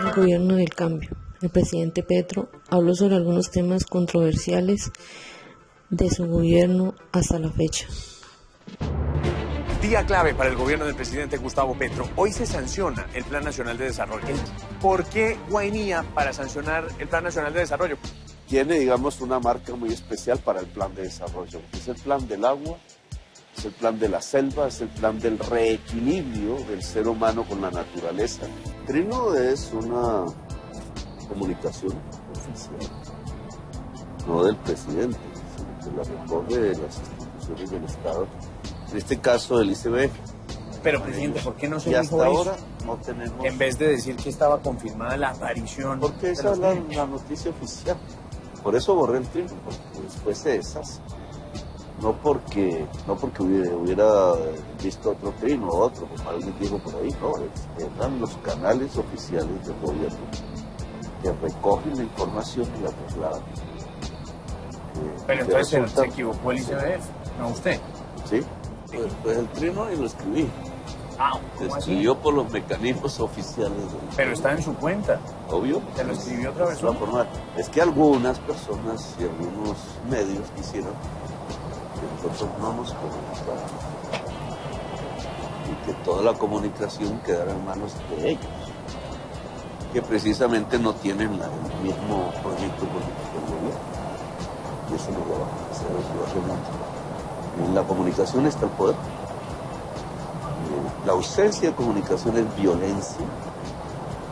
El gobierno del cambio. El presidente Petro habló sobre algunos temas controversiales de su gobierno hasta la fecha. Día clave para el gobierno del presidente Gustavo Petro. Hoy se sanciona el Plan Nacional de Desarrollo. ¿Por qué Guainía para sancionar el Plan Nacional de Desarrollo? Tiene, digamos, una marca muy especial para el plan de desarrollo. Es el plan del agua, es el plan de la selva, es el plan del reequilibrio del ser humano con la naturaleza. Trino es una comunicación oficial, no del presidente, sino que la recoge de las instituciones del Estado, en este caso del ICBF. Pero, presidente, ¿por qué no se y dijo hasta eso? ahora no tenemos... En vez de decir que estaba confirmada la aparición... Porque esa es la noticia oficial. Por eso borré el trino, porque después se deshace. No porque hubiera visto otro trino o otro, como alguien dijo por ahí, no, eran los canales oficiales del gobierno que recogen la información y la trasladan. Pero entonces se equivocó el ICBF, no usted. Sí, pues el trino y lo escribí. Ah, Se ¿cómo así? escribió por los mecanismos oficiales del Pero está en su cuenta. Obvio. ¿Se lo escribió otra vez? Es que algunas personas y algunos medios quisieron que nosotros no nos comunicáramos y que toda la comunicación quedara en manos de ellos, que precisamente no tienen el mismo proyecto político del gobierno. Y eso no lo van a hacer desde hace mucho. En la comunicación está el poder. La ausencia de comunicación es violencia.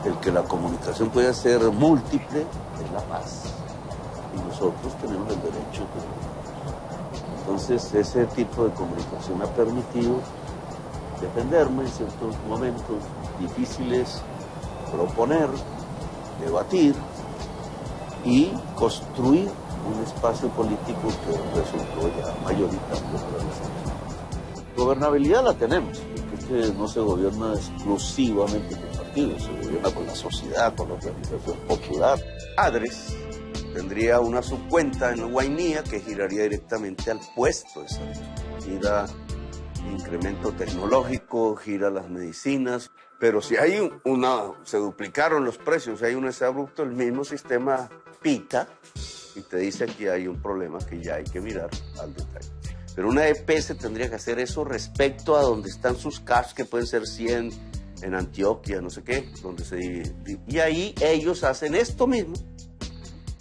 El que la comunicación pueda ser múltiple es la paz. Y nosotros tenemos el derecho de... Entonces, ese tipo de comunicación ha permitido defenderme en ciertos momentos difíciles, proponer, debatir y construir un espacio político que resultó ya mayoritario para nosotros. Gobernabilidad la tenemos, porque es que no se gobierna exclusivamente con partidos, se gobierna con la sociedad, con la organización popular. ADRES tendría una subcuenta en Guainía que giraría directamente al puesto de salud. Gira incremento tecnológico, gira las medicinas, pero si hay se duplicaron los precios, si hay un exabrupto, el mismo sistema pita y te dice que hay un problema que ya hay que mirar al detalle. Pero una EPS tendría que hacer eso respecto a donde están sus casos, que pueden ser 100 en Antioquia, no sé qué, y ahí ellos hacen esto mismo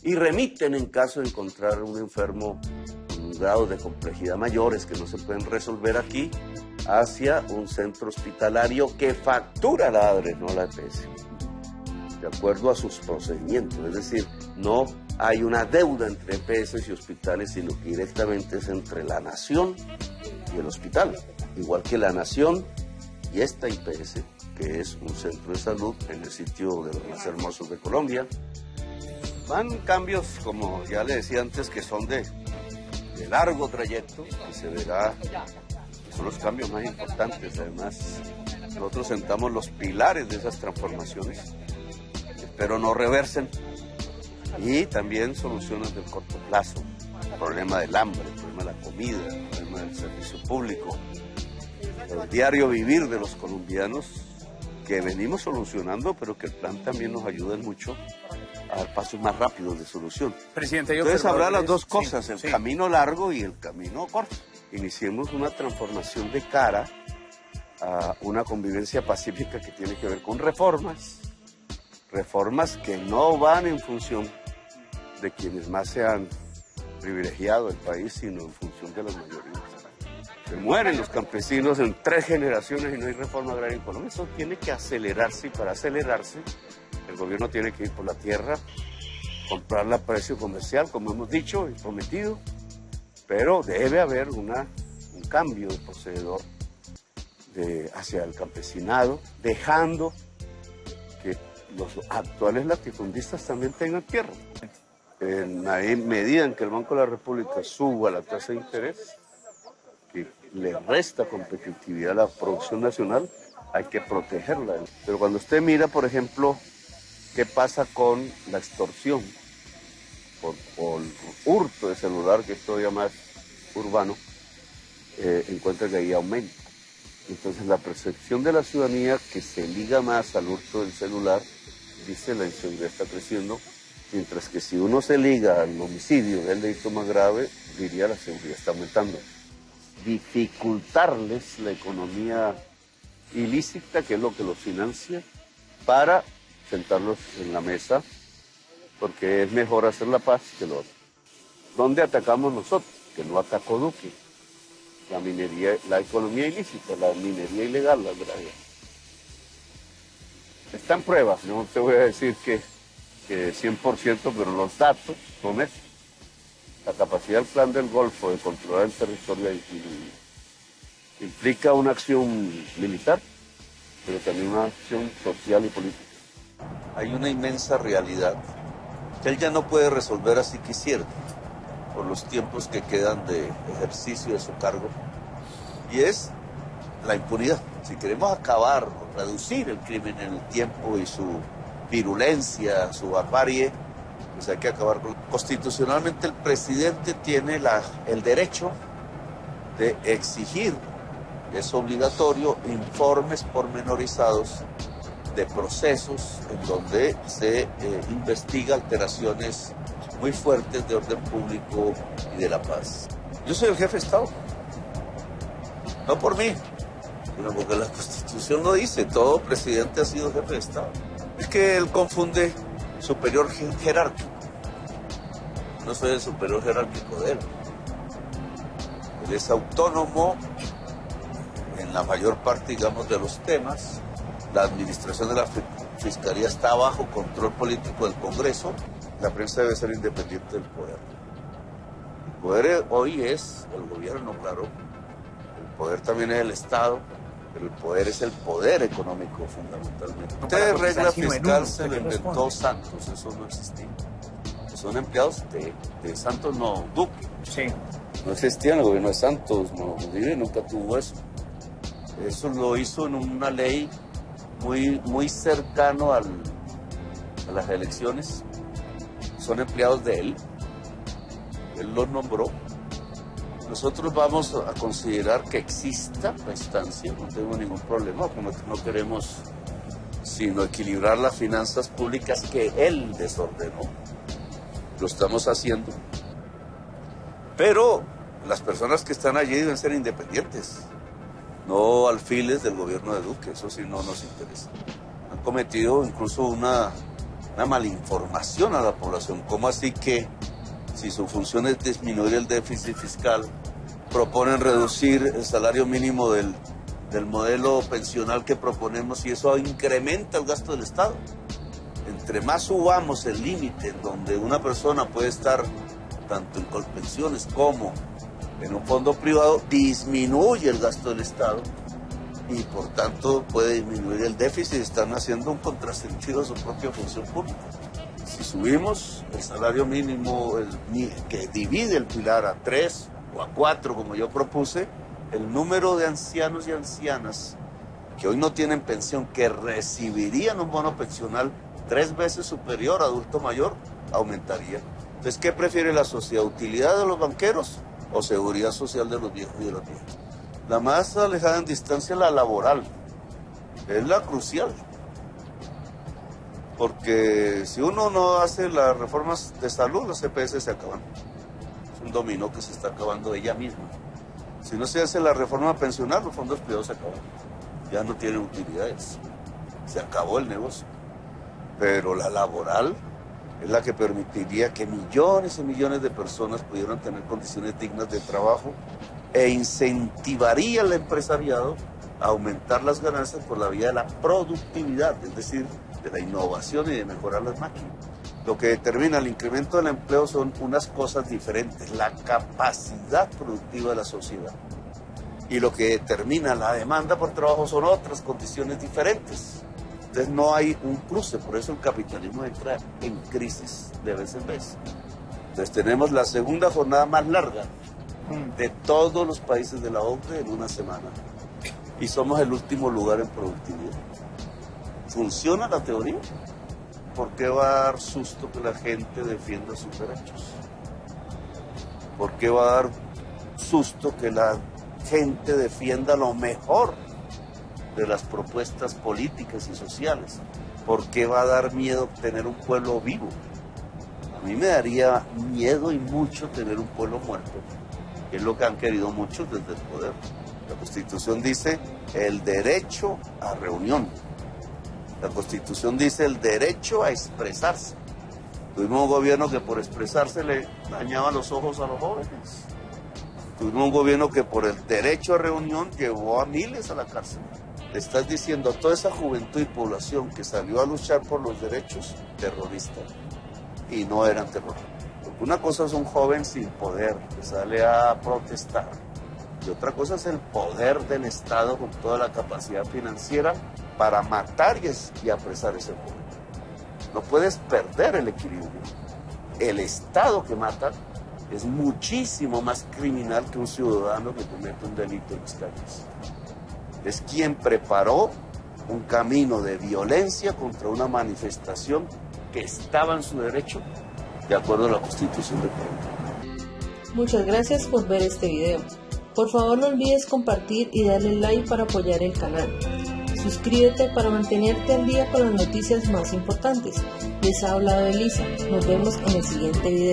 y remiten en caso de encontrar un enfermo con grados de complejidad mayores que no se pueden resolver aquí, hacia un centro hospitalario que factura la ADRE, no la EPS, de acuerdo a sus procedimientos. Es decir, no hay una deuda entre EPS y hospitales, sino que directamente es entre la nación y el hospital, igual que la nación y esta IPS, que es un centro de salud en el sitio de los más hermosos de Colombia. Van cambios, como ya le decía antes, que son de largo trayecto, y se verá que son los cambios más importantes. Además, nosotros sentamos los pilares de esas transformaciones, espero no reversen, y también soluciones del corto plazo, el problema del hambre, el problema de la comida, el problema del servicio público, el diario vivir de los colombianos, que venimos solucionando, pero que el plan también nos ayuda mucho a dar pasos más rápidos de solución. Presidente, entonces habrá las dos cosas, sí, el camino largo y el camino corto. Iniciemos una transformación de cara a una convivencia pacífica que tiene que ver con reformas que no van en función de quienes más se han privilegiado el país, sino en función de las mayorías. Se mueren los campesinos en 3 generaciones y no hay reforma agraria en Colombia. Eso tiene que acelerarse, y para acelerarse el gobierno tiene que ir por la tierra, comprarla a precio comercial, como hemos dicho y prometido, pero debe haber un cambio de procededor hacia el campesinado, dejando que los actuales latifundistas también tengan tierra. En la medida en que el Banco de la República suba la tasa de interés, que le resta competitividad a la producción nacional, hay que protegerla. Pero cuando usted mira, por ejemplo, qué pasa con la extorsión por hurto de celular, que es todavía más urbano, encuentra que ahí aumenta. Entonces la percepción de la ciudadanía que se liga más al hurto del celular, dice la inseguridad está creciendo, mientras que si uno se liga al homicidio, que es el delito más grave, diría la seguridad está aumentando. Dificultarles la economía ilícita, que es lo que los financia, para sentarlos en la mesa, porque es mejor hacer la paz que lo otro. ¿Dónde atacamos nosotros? Que no atacó Duque. La minería, la economía ilícita, la minería ilegal, la verdad. Está en prueba, no te voy a decir que 100%, pero los datos son esos. La capacidad del Plan del Golfo de controlar el territorio implica una acción militar, pero también una acción social y política. Hay una inmensa realidad que él ya no puede resolver así quisiera, por los tiempos que quedan de ejercicio de su cargo, y es la impunidad. Si queremos acabar o reducir el crimen en el tiempo y su virulencia, su barbarie, pues hay que acabar con... Constitucionalmente el presidente tiene el derecho de exigir, es obligatorio, informes pormenorizados de procesos en donde se investiga alteraciones muy fuertes de orden público y de la paz. Yo soy el jefe de Estado, no por mí, sino porque la Constitución lo dice, todo presidente ha sido jefe de Estado. Es que él confunde superior jerárquico. No soy el superior jerárquico de él. Él es autónomo en la mayor parte, digamos, de los temas. La administración de la Fiscalía está bajo control político del Congreso. La prensa debe ser independiente del poder. El poder hoy es el gobierno, claro. El poder también es el Estado, pero el poder es el poder económico fundamentalmente. Esta regla fiscal se lo inventó Santos, eso no existía. Son empleados de Santos, no, Duque. Sí. No existía en el gobierno de Santos, no, nunca tuvo eso. Eso lo hizo en una ley muy cercano a las elecciones. Son empleados de él los nombró. Nosotros vamos a considerar que exista la instancia, no tengo ningún problema, porque no queremos sino equilibrar las finanzas públicas que él desordenó. Lo estamos haciendo. Pero las personas que están allí deben ser independientes, no alfiles del gobierno de Duque, eso sí no nos interesa. Han cometido incluso una malinformación a la población. ¿Cómo así que si su función es disminuir el déficit fiscal, proponen reducir el salario mínimo del modelo pensional que proponemos y eso incrementa el gasto del Estado? Entre más subamos el límite en donde una persona puede estar tanto en colpensiones como en un fondo privado, disminuye el gasto del Estado y por tanto puede disminuir el déficit. Están haciendo un contrasentido a su propia función pública. Si subimos el salario mínimo que divide el pilar a 3 o a 4, como yo propuse, el número de ancianos y ancianas que hoy no tienen pensión, que recibirían un bono pensional 3 veces superior a adulto mayor, aumentaría. Entonces, ¿qué prefiere la sociedad? ¿Utilidad de los banqueros o seguridad social de los viejos y de los viejos? La más alejada en distancia es la laboral, es la crucial. Porque si uno no hace las reformas de salud, las EPS se acaban. Es un dominó que se está acabando ella misma. Si no se hace la reforma pensional, los fondos privados se acaban. Ya no tienen utilidades. Se acabó el negocio. Pero la laboral es la que permitiría que millones y millones de personas pudieran tener condiciones dignas de trabajo e incentivaría al empresariado a aumentar las ganancias por la vía de la productividad, es decir, de la innovación y de mejorar las máquinas. Lo que determina el incremento del empleo son unas cosas diferentes, la capacidad productiva de la sociedad. Y lo que determina la demanda por trabajo son otras condiciones diferentes. Entonces no hay un cruce, por eso el capitalismo entra en crisis de vez en vez. Entonces tenemos la segunda jornada más larga de todos los países de la OCDE en una semana. Y somos el último lugar en productividad. ¿Funciona la teoría? ¿Por qué va a dar susto que la gente defienda sus derechos? ¿Por qué va a dar susto que la gente defienda lo mejor de las propuestas políticas y sociales. ¿Por qué va a dar miedo tener un pueblo vivo? A mí me daría miedo y mucho tener un pueblo muerto, que es lo que han querido muchos desde el poder. La Constitución dice el derecho a reunión. La Constitución dice el derecho a expresarse. Tuvimos un gobierno que por expresarse le dañaba los ojos a los jóvenes. Tuvimos un gobierno que por el derecho a reunión llevó a miles a la cárcel. Le estás diciendo a toda esa juventud y población que salió a luchar por los derechos, terroristas. Y no eran terroristas. Porque una cosa es un joven sin poder que sale a protestar. Y otra cosa es el poder del Estado con toda la capacidad financiera para matar y apresar a ese joven. No puedes perder el equilibrio. El Estado que mata es muchísimo más criminal que un ciudadano que comete un delito en las calles. Es quien preparó un camino de violencia contra una manifestación que estaba en su derecho de acuerdo a la Constitución de Colombia. Muchas gracias por ver este video. Por favor no olvides compartir y darle like para apoyar el canal. Suscríbete para mantenerte al día con las noticias más importantes. Les ha hablado Elisa. Nos vemos en el siguiente video.